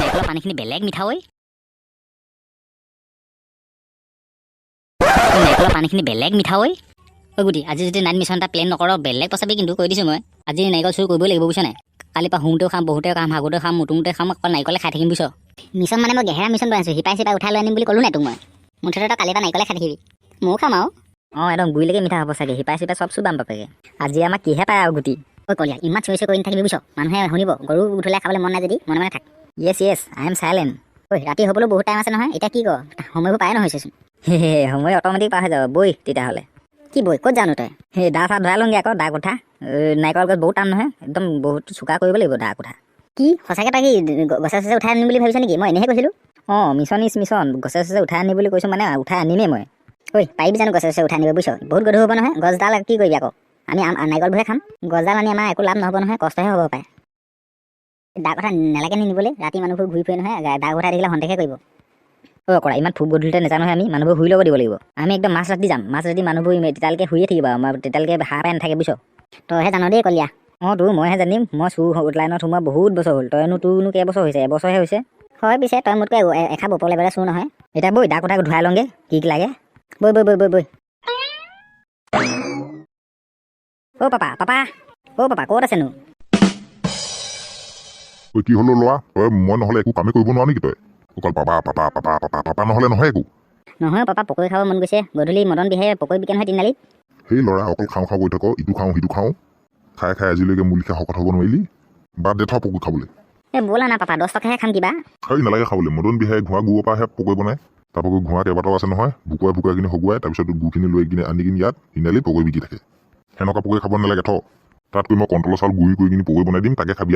নাৰিকলৰ পানীখিনি বেলেগ মিঠা ঐ নাৰিকলৰ পানীখিনি বেলেগ মিঠা ঐ গুটি আজি যদি নাইট মিছন এটা প্লেন নকৰ বেলেগ পচাবি কিন্তু কৈ দিছোঁ মই আজি নাৰিকল চুৰ কৰিবই লাগিব বুজিছ নাই কালিৰ পৰা শুওঁতেও খাম বহুতেও খাম হাগোতেও খাম মুটুমুটে খাম অকল নাৰিকলে খাই থাকিম বুজিছ মিছন মানে মই গেহেৰা মিছন বনাইছোঁ সিপাই উঠাই লৈ আনিম বুলি ক'লোঁ নাই তোক মই মুঠতে তই কালিৰ পৰা নাৰিকলে খাই থাকিবি ময়ো খাম আৰু একদম গুৰিলৈকে মিঠা হ'ব চাগে সিপাই চব চুবাম বাপেকে আজি আমাক কিহে পায় আৰু গুটি কলিয়া ইমান চিঞৰি কৰি নাথাকিবি বুজিছ মানুহে শুনিব গৰু উঠলাই খাবলৈ মন নাই যদি মনে মনে থাক য়েছ আই এম চাইলেণ্ট ৰাতি হ'বলৈও বহুত টাইম আছে নহয় এতিয়া কি কৰ সময়বোৰ পায়ে নহৈছেচোন সময় অট'মেটিক পাৰ হৈ যাব বৈ তেতিয়াহ'লে কি বৈ ক'ত জানো তই সেই দা চা ধৰাই লওঁগৈ আকৌ দা কোঠা নাৰিকল গছ বহুত টান নহয় একদম বহুত চোকা কৰিব লাগিব দা কোঠা কি সঁচাকৈ তই কি গছে চছে উঠাই আনিম বুলি ভাবিছ নেকি মই এনেহে কৈছিলোঁ মিছন ইজ মিছন গছে চছে উঠাই আনিম বুলি কৈছোঁ মানে উঠাই আনিমেই মই পাৰিবি জানো গছে চছে উঠাই আনিব বুজিছ বহুত গধুৰ হ'ব নহয় গছডাল কি কৰিবি আকৌ আমি নাৰিকলবোৰহে খাম গছডাল আনি আমাৰ একো লাভ নহ'ব নহয় কষ্টহে হ'ব পাৰে দা কথা নেলাগে নিবলৈ ৰাতি মানুহবোৰ ঘূৰি ফুৰে নহয় দা কথা দেখিলে সন্দেহে কৰিব কৰা ইমান ফুক গধূলিতে নাজানো আমি মানুহবোৰ শুই ল'ব দিব লাগিব আমি একদম মাছ ৰাতি যাম মাছ ৰাতি মানুহবোৰ তেতিয়ালৈকে শুয়ে থাকিব আৰু তেতিয়ালৈকে সাৰ পাই নাথাকে বুজিছ তইহে জানো দেই কলিয়া তোৰ মইহে জানিম মই চুৰ লাইনত সোমোৱা বহুত বছৰ হ'ল তোৰনো কেইবছৰ হৈছে এবছৰহে হৈছে হয় পিছে তই মোতকৈ এখাপ ওপৰ লেবেলে চুৰ নহয় এতিয়া বৈ দা কথা ধুৱাই লওঁগৈ কি লাগে বৈ পাপা ক'ত আছেনো কি হ'লো লোৱা তই মই নহ'লে একো কামেই কৰিব নোৱাৰ নেকি তই অকল পাপা নহ'লে নহয় একো নহয় পাপা পকৰি খাব মন গৈছে গধূলি মদন বিহে পকৰি বিকে নহয় তিনিআলিত সেই ল'ৰা অকল খাওঁ কৰি থাক ইটো খাওঁ সিটো খাওঁ খাই আজিলৈকে মোৰ লিখা শকত হ'ব নোৱাৰিলি বা দে থ পকৰি খাবলৈ ব'লা না পাপা 10 টকাহে খাম কিবা সেই নালাগে খাবলৈ মদন বিহাই ঘোঁৰা গুৰৰ পৰাহে পকৰি বনাই তাৰপৰা ঘোঁৰা কেইবাটাও আছে নহয় ভুকুৱাই কিনি হগুৱাই তাৰপিছত গুখিনি লৈ কিনে আনি কিনি ইয়াত তিনিআলিত পকৰি বিকি থাকে সেনেকুৱা পকৰি খাব নালাগে থ তাতকৈ মই কণ্ট্ৰলৰ চাউল গুড়ি কৰি কিনি পকৰি বনাই দিম তাকে খাবি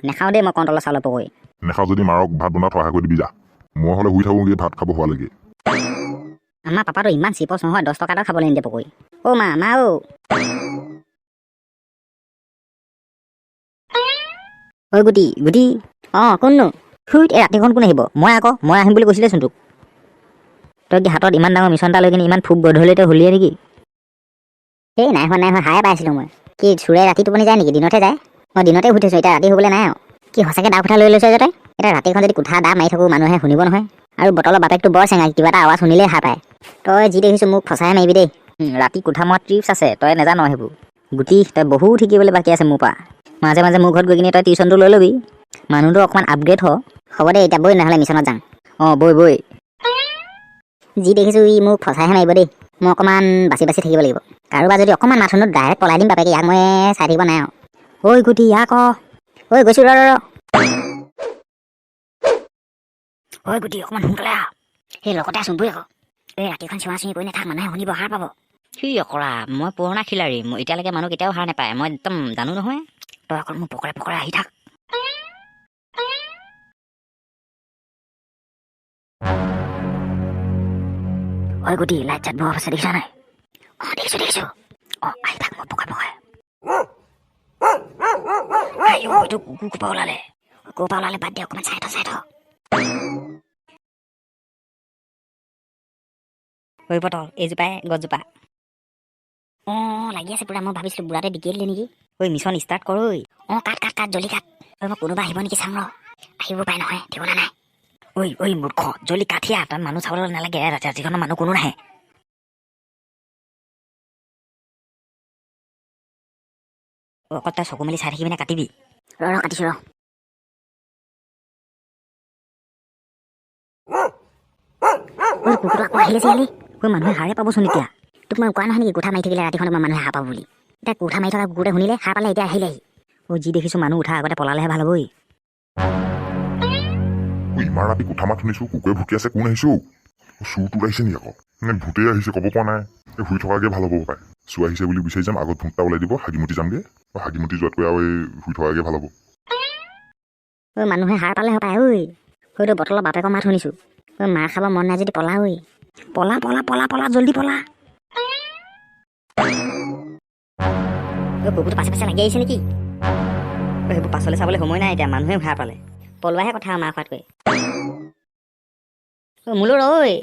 নাখাওঁ দেই মই কণ্ট্ৰলৰ চাউলৰ পকৰি নেখাওঁ যদি মাৰক ভাত বনাত সহায় কৰি দিবি যা মই হ'লে শুই থাকোঁগৈ ভাত খাব হোৱালৈকে আমাৰ পাপাটো ইমান চিপচ নহয় 10 টকা এটা খাবলৈ নিদিয়ে পকৰি মা গুটি কোননো ৰাতিখন কোন আহিব মই আহিম বুলি কৈছিলেচোন তোক তই কি হাতত ইমান ডাঙৰ মিছন এটা লৈ কিনে ইমান ফুক গধূলিতে হলিয়ে নেকি এই নাই হোৱা হায়ে পাইছিলোঁ মই কি চোৰে ৰাতি টোপনি যায় নেকি দিনতে যায় মই দিনতে শুই থৈছোঁ এতিয়া ৰাতি হ'বলৈ নাই আৰু কি সঁচাকৈ দা কোঠা লৈ লৈছে যে তই এতিয়া ৰাতিখন যদি কোঠা দা মাৰি থাকোঁ মানুহে শুনিব নহয় আৰু বটলৰ বাপেকটো বৰ চেঙা কিবা এটা আৱাজ শুনিলেই সাৰ পায় তই যি দেখিছোঁ মোক ফচাই মাৰিবি দেই ৰাতি কোঠা মৰা ট্ৰিপছ আছে তই নাজানো সেইবোৰ গুটি তই বহুত শিকিবলৈ বাকী আছে মোৰ পৰা মাজে মাজে মোৰ ঘৰত গৈ কিনে তই টিউশ্যনটো লৈ ল'বি মানুহটো অকণমান আপগ্ৰেড হ'ব দে এতিয়া বৈ নহ'লে মিছনত যাম বৈ যি দেখিছোঁ ই মোক ফচাইহে মাৰিব দেই মই অকণমান বাচি থাকিব লাগিব কাৰোবাৰ যদি অকণমান মাথোনো ডাইৰেক্ট পলাই দিম বাপেকে ইয়াক মই চাই থাকিব নাই আৰু গুটি ইয়াক গৈছোঁ গুটি অকণমান সোনকালে সেই লগতে আছোন বৈ আকৌ এই ৰাতিখন চিঞৰা চিঞৰি কৰি নাথাক মানুহে শুনিব সাৰ পাব কি অকৰা মই পুৰণা খিলাৰী মই এতিয়ালৈকে মানুহ কেতিয়াও সাৰ নাপায় মই একদম জানো নহয় তই অকল মোৰ পকৰে আহি থাক গুটি লাইট চাইট বহা আছে দেখিছা নাই দেখিছোঁ আহি থাক মই পকৰে এইটো কুকুৰ ক'ৰ পৰা ওলালে বাদ দিয়া অকণমান চাই থ পটল এইজোপাই গছজোপা লাগি আছে পুৰা মই ভাবিছিলোঁ বুঢ়াতে বিকি দিলে নেকি মিছন ষ্টাৰ্ট কৰ কাট জলদি কাট মই কোনোবা আহিব নেকি চাম আহিব পাৰে নহয় ঠিকনা নাই মূৰ্খ জলদি কাঠিয়া তই মানুহ চাবলৈ নালাগে ৰাতিখনৰ মানুহ কোনো নাহে অকল তই চকু মেলি চাই থাকিবি নে কাটিবি কাটিছোঁ কুকুৰটো আকৌ আহিলে মানুহে হাৰে পাবচোন এতিয়া তোক মই কোৱা নহয় নেকি কোঠা মাৰি থাকিলে ৰাতিখনত মই মানুহে সাৰ পাব বুলি এতিয়া কোঠা মাৰি থকা কুকুৰে শুনিলে সাৰ পালে এতিয়া আহিলেহি যি দেখিছোঁ মানুহ উঠা আগতে পলালেহে ভাল হ'ব ইমান ৰাতি কোঠা মাত শুনিছোঁ কুকুৰে ভুকি আছে কোন আহিছোঁ চুৰটোত আহিছে নেকি আকৌ নে ভূতেই আহিছে ক'ব পৰা নাই শুই থকাকৈ ভাল হ'ব পাৰে চুৰ আহিছে বুলি বিচাৰি যাম আগত ভূতটা ওলাই দিব হাগিমুটি যামগৈ হাগিমুটি যোৱাতকৈ আৰু এই শুই থকাকৈ ভাল হ'ব মানুহে সাৰ পালে পায় হয়তো বটলৰ বাপেকৰ মাত শুনিছোঁ মাৰ খাব মন নাই যদি পলা পলা জলদি পলা কুকুৰটো পাছে লাগি আহিছে নেকি সেইবোৰ পাছলৈ চাবলৈ সময় নাই এতিয়া মানুহে সাৰ পালে পলোৱাহে কথা মাৰ খোৱাতকৈ মোলৈ